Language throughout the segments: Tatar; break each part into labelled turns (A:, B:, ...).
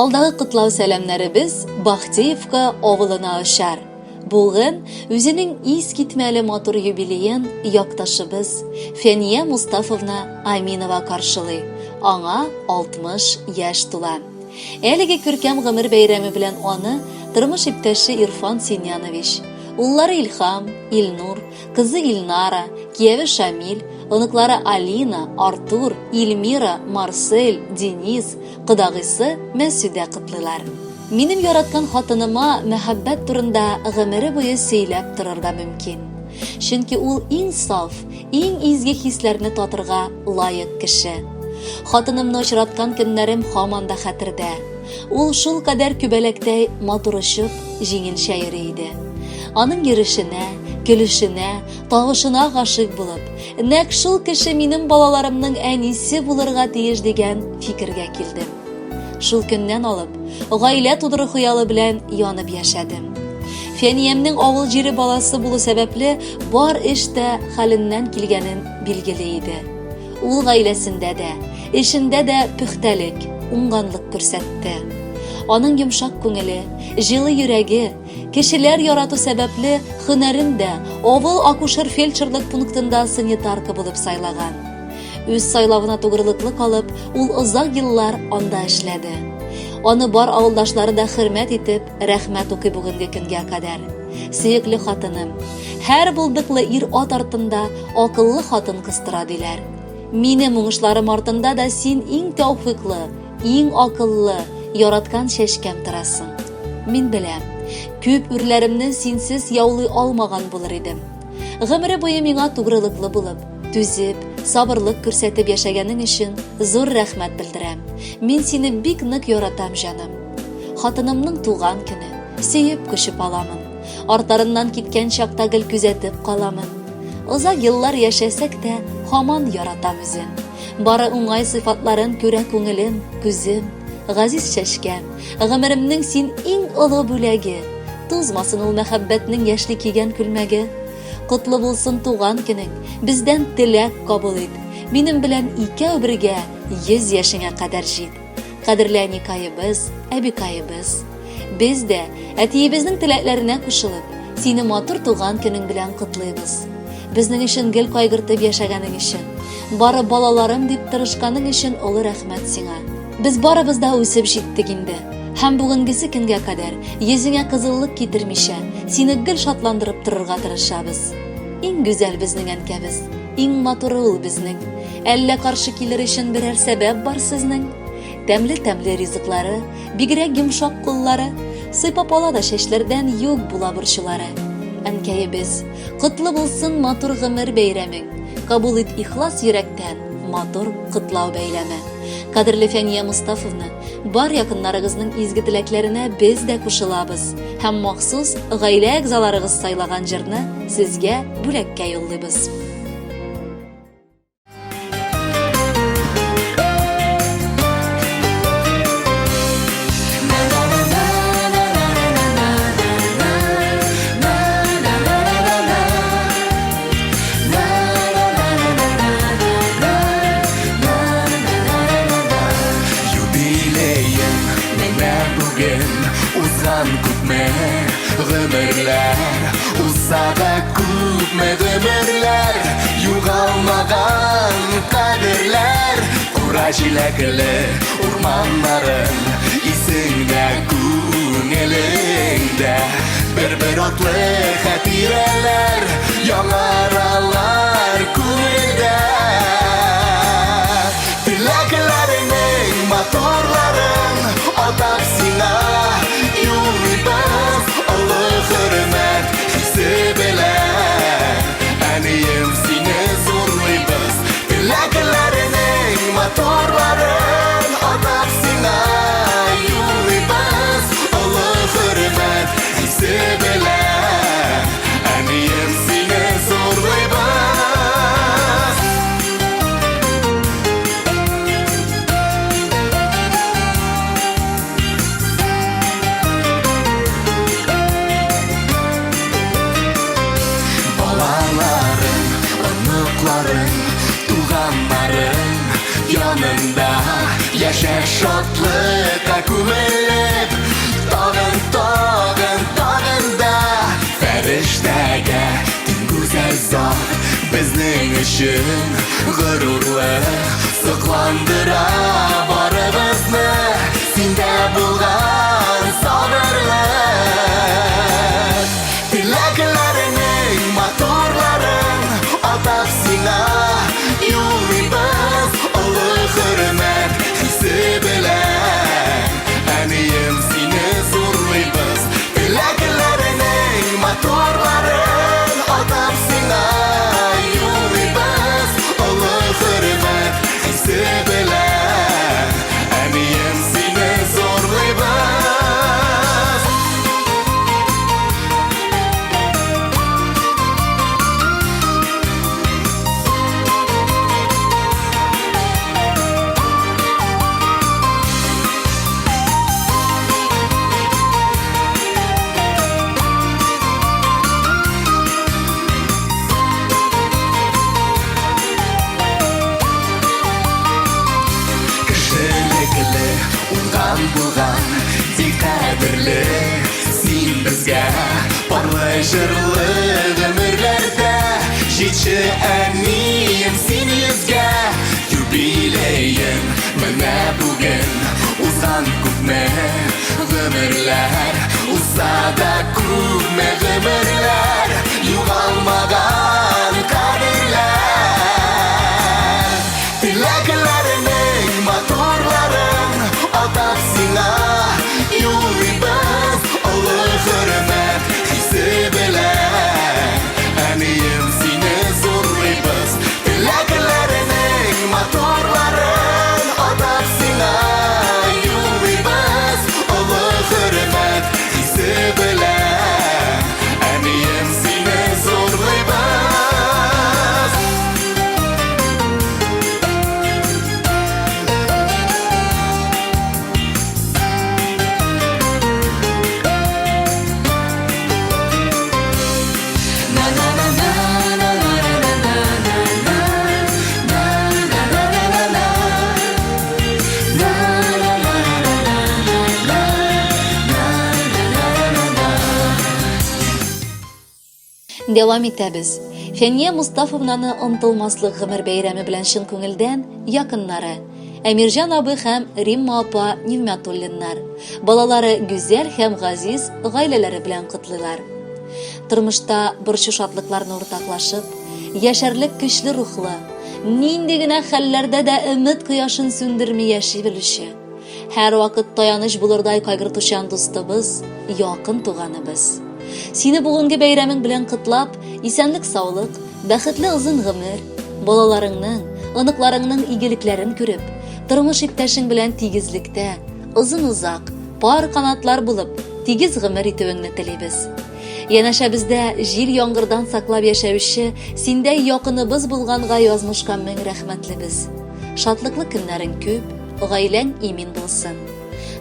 A: Алдагы кытлау сәламнәребез Бахтиевка авылына ашар. Бүген үзенең ис китмәле матур юбилеен якташыбыз Фәния Мустафовна Аминова каршылый. Аңа 60 яшь тула. Әлеге күркәм гомер бәйрәме белән аны тормыш иптәше Ирфан Синьянович, уллары Илхам, Илнур, кызы Илнара, кияве Шамил, оныклары Алина, Артур, Илмира, Марсель, Денис, кыдагысы Мәсүдә кытлылар. Минем яраткан хатыныма мәхәббәт турында гомере буе сөйләп торырга мөмкин. Чөнки ул иң саф, иң изге хисләрне татырга лаек кеше. Хатынымны очраткан көннәрем һаман да хәтердә. Ул шул кадәр күбәләктәй матур очып, җиңелчә йөри иде. Аның йөрешенә, көлешенә, тавышына гашыйк булып, нәкъ шул кеше минем балаларымның әнисе булырга тиеш дигән фикергә килдем. Шул көннән алып, гаилә тудыру хыялы белән янып яшәдем. Фәниямның авыл җире баласы булу сәбәпле бар эштә хәленнән килгәнен билгеле иде. Ул гаиләсендә дә, эшендә дә пөхтәлек, уңганлык күрсәтте. Аның йомшак күңеле, җылы йөрәге, кешеләр ярату сәбәпле һөнәрен дә авыл акушер-фельдшерлык пунктында санитарка булып сайлаган. Үз сайлавына тугрылыклы калып, ул озак еллар анда эшләде. Аны бар авылдашлары да хөрмәт итеп, рәхмәт укый бүгенге көнгә кадәр. Сөекле хатыным, һәр булдыклы ир ат артында акыллы хатын кыстыра диләр. Минем уңышларым артында да син иң тәүфыйклы, иң акыллы, яраткан шәшкәм торасың. Мин беләм, күп үрләремне синсез яулый алмаган булыр идем. Гомере буе миңа тугрылыклы булып, түзеп, сабырлык күрсәтеп яшәгәнең өчен зур рәхмәт белдерәм. Мин сине бик нык яратам, җаным. Хатынымның туган көне, сөеп күчеп аламын. Артарыннан киткән чакта гел күзәтеп каламын. Озак еллар яшәсәк тә, һаман яратам үзен. Бары уңай сыйфатларын күрә күңелем, күзем, газиз шәшкәм. Гомеремнең син иң олы бүләге. Тузмасын ул мәхәббәтнең яшьли кигән күлмәге. Котлы булсын туган көнең, бездән теләк кабул ит. Минем белән икәү бергә 100 яшеңә кадәр җит. Кадерле әникаебыз, әбикаебыз. Без дә әтиебезнең теләкләренә кушылып, сине матур туган көнең белән котлыйбыз. Безнең өчен гел кайгыртып яшәгәнең өчен, бары балаларым дип тырышканың өчен олы рәхмәт сиңа. Без барыбыз да үсеп җиттек инде. Һәм бүгенгесе көнгә кадәр йөзеңә кызыллык китермичә, сине гел шатландырып торырга тырышабыз. Иң гүзәл безнең әнкәбез, иң матуры ул безнең. Әллә каршы килер өчен берәр сәбәп бар сезнең? Тәмле ризыклары, бигрәк йомшак куллары, сыйпап ала да чәчләрдән юк була борчулары. Әнкәебез, котлы булсын матур гомер бәйрәмең. Кабул ит ихлас йөрәктән матур котлау бәйрәме. Кадерле Фәния Мустафовна, бар якыннарыгызның изге теләкләренә без дә кушылабыз һәм махсус гаилә әгъзаларыгыз сайлаган җырны сезгә бүләккә юллыйбыз.
B: Усада күпме гомерләр, югалмаган кадерләр, кура җиләкле урманнарым, исеңдә күңелеңдә, бер атлы хатирәләр, яңаралар күңелдә. Теләкләреңнең матурларын атап сиңа юллыйбыз, олы хөрмәт хисе белән. Әнием, сине зурлыйбыз, теләкләреңнең матурларын атап сиңа юллыйбыз, олы хөрмәт хисе белән. Әнием, сине зурлыйбыз. Туганнарың янында яшә шатлык aşka kümelip Tağın da Feriştege tüm güzel zat Bizning üçün gururlu Sıklandıra barımızı Sinde bulgan sabırlık Dileklerinin motorların Atak sina yolibız Ulu hürmet hissi bilen Eniyim seni zorluybız Dileklerinin motorların Atak sina yolibız Ulu hürmet hissi bilen Eniyim seni zorluybız Kişilikli, ungan bulgan, diktadirli Sen bizga barlı jırlı ömürlerde Жетші әнiyim sen yüzge Юбилейім міне бүгін Узған көпме ғұмырлар Узса да көпме ғұмырлар Юғалмаған қадірлер Тілекlerinin motorların Atap сина юлибыз Ұлы hürmet hissi bilen Eniyim seni zorluybız Dileklerinin motorların Atap sina yolibız Ulu hürmet hissi bilen Eniyim seni zorluybız
A: Devam etәбез. Фәния Мустафовнаны онтылмаслык гомер бәйрәме белән чын күңелдән якыннары Әмирҗан абый һәм Римма апа Нигъмәтуллиннар, балалары Гүзәл һәм Газиз гаиләләре белән котлыйлар. Тормышта борчу шатлыкларны уртаклашып, яшәрлек көчле рухлы, нинди генә хәлләрдә дә өмет кояшын сүндерми яши белүче, һәр вакыт таяныч булырдай кайгыртучан дустыбыз, якын туганыбыз. Сине бүгенге бәйрәмең белән котлап, исәнлек саулык, бәхетле озын гомер, балаларыңның, оныкларыңның игелекләрен күреп, тормыш иптәшең белән тигезлектә, озын-узак, пар канатлар булып, тигез гомер итүеңне телибез. Янәшә бездә җил яңгырдан саклап яшәүче, синдәй якыныбыз булганга язмышка мең рәхмәтлебез. Шатлыклы көннәрең күп, гаиләң имин булсын.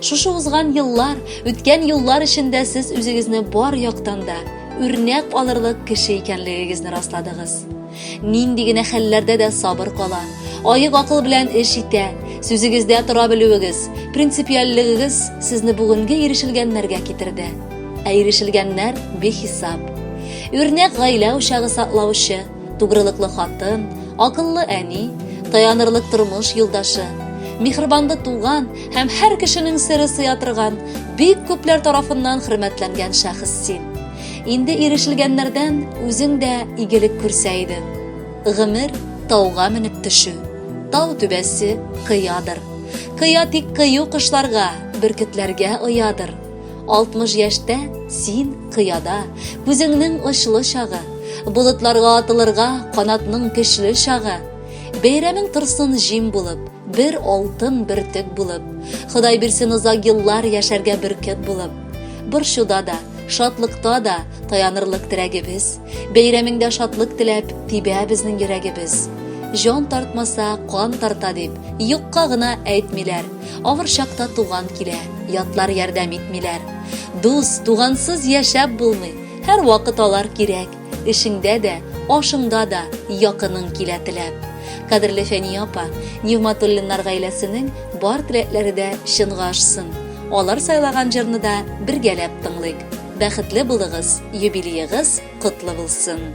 A: Шушы узган еллар, үткән еллар эчендә сез үзегезне бар яктан да үрнәк алырлык кеше икәнлегегезне расладыгыз. Нинди генә хәлләрдә дә сабыр кала, аек акыл белән эш итә, сүзегездә тора белүегез, принципиаллыгыгыз сезне бүгенге ирешелгәннәргә китерде. Ә ирешелгәннәр бехисап. Үрнәк гаилә учагы саклаучы, тугрылыклы хатын, акыллы әни, таянырлык тормыш юлдашы, михрибанды туган һәм һәр кешенең сыры сыя торган, бик күпләр тарафыннан хөрмәтләнгән шәхес син. Инде ирешелгәннәрдән үзең дә игелек күрсә идең. Гомер тауга менеп төшү. Тау түбәсе кыядыр. Кыя тик кыю кышларга, бөркетләргә оядыр. 60 яшьтә син кыяда, күзеңнең очлы чагы, болытларга атылырга канатның көчле чагы. Бәйрәмең торсын җим булып, бер алтын бөртек булып, Ходай бирсен озак еллар яшәргә бөркет булып. Борчуда да, шатлыкта да таянырлык теләгебез, бәйрәмеңдә шатлык теләп тибә безнең йөрәгебез. Җан тартмаса кан тарта дип, юкка гына әйтмиләр. Авыр чакта туган килә, ятлар ярдәм итмиләр. Дус, тугансыз яшәп булмый, һәр вакыт алар кирәк. Эшеңдә дә, ашыңда да якының килә теләп. Кадерле Фәния апа, Нигъмәтуллиннар гаиләсенең бар теләкләре дә чынга ашсын. алар сайлаган җырны да бергәләп тыңлыйк. Бәхетле булыгыз, юбилеегыз котлы булсын.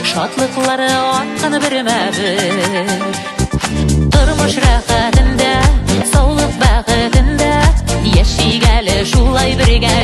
C: Şatlıkları atqını birmədir. Durmuş rəxətində, sağlıq bəxətində, yaşaygəli şulay birgə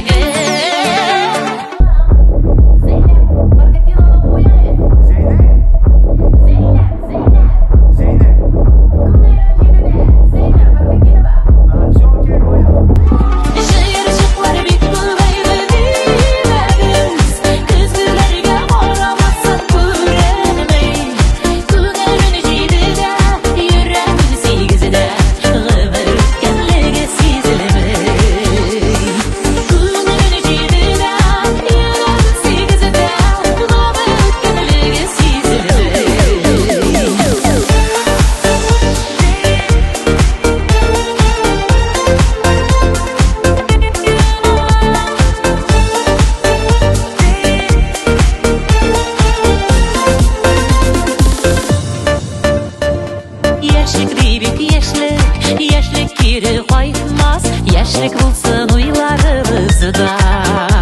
C: Яшьлек кире кайтмас, яшьлек булсын уйларыбызда.